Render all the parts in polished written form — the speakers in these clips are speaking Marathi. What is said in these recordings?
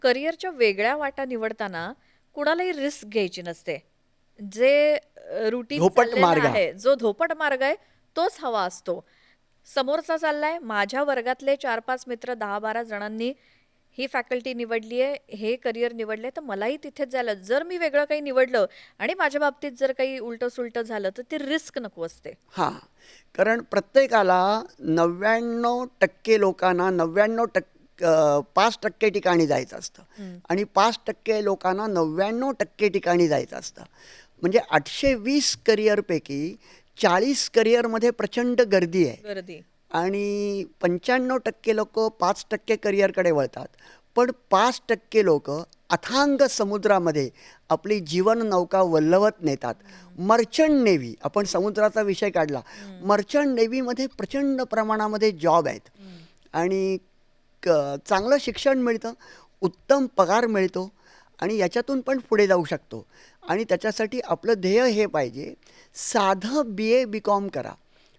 करिअरच्या वेगळ्या वाटा निवडताना कुणालाही रिस्क घ्यायची नसते. जे रुटीन धोपट चाललेलं मार्ग. आहे, जो धोपट मार्ग आहे, तोच हवा असतो. समोरचा चाललाय, माझ्या वर्गातले 4-5 मित्र 10-12 जणांनी ही फॅकल्टी निवडली आहे, हे करिअर निवडले, तर मलाही तिथेच जायला. जर मी वेगळं काही निवडलं आणि माझ्या बाबतीत जर काही उलटं-सुलटं झालं, तर ती रिस्क नको असते. हां, कारण प्रत्येकाला 99% लोकांना 5% ठिकाणी जायचं असतं हं, आणि 5% लोकांना 99% ठिकाणी जायचं असतं. म्हणजे 820 करिअरपैकी 40 करिअरमध्ये प्रचंड गर्दी आहे गर्दी. आणि 95% लोकं 5% करिअरकडे वळतात. पण 5% लोकं अथांग समुद्रामध्ये आपली जीवननौका वल्हवत नेतात. हं, मर्चंट नेव्ही, आपण समुद्राचा विषय काढला. हं, मर्चंट नेव्हीमध्ये प्रचंड प्रमाणामध्ये जॉब आहेत हं. आणि क चांगलं शिक्षण मिळतं, उत्तम पगार मिळतो आणि याच्यातून पण पुढे जाऊ शकतो. आणि त्याच्यासाठी आपलं ध्येय हे पाहिजे, साधं BA BCom करा.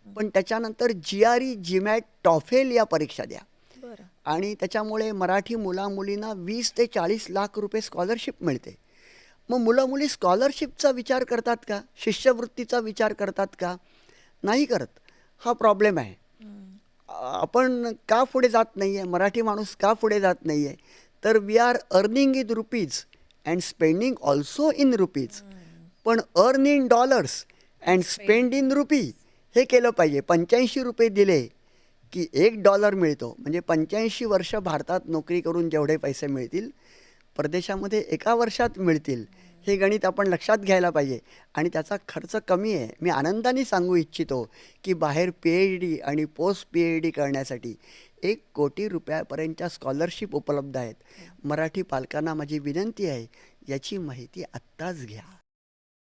पण त्याच्यानंतर GRE, GMAT, TOEFL या परीक्षा द्या बरं. आणि त्याच्यामुळे मराठी मुलामुलींना 20 ते 40 लाख रुपये स्कॉलरशिप मिळते. मग मुलं-मुली स्कॉलरशिपचा विचार करतात का? शिष्यवृत्तीचा विचार करतात का? नाही करत. हा प्रॉब्लेम आहे. हं, आपण का पुढे जात नाही आहे? मराठी माणूस का पुढे जात नाही आहे? तर we are earning in rupees and spending also in rupees. हं. पण earn in dollars and and spend spend in rupee हे केलं पाहिजे. ₹85 दिले की $1 मिळतो. म्हणजे 85 वर्ष भारतात नोकरी करून जेवढे पैसे मिळतील, परदेशामध्ये एका वर्षात मिळतील. हे गणित आपण लक्षात घ्यायला पाहिजे आणि त्याचा खर्च कमी आहे. मी आनंदाने सांगू इच्छितो की बाहेर PhD आणि पोस्ट PhD करण्यासाठी 1 कोटी रुपयापर्यंतच्या स्कॉलरशिप उपलब्ध आहेत. मराठी पालकांना माझी विनंती आहे, याची माहिती आत्ताच घ्या.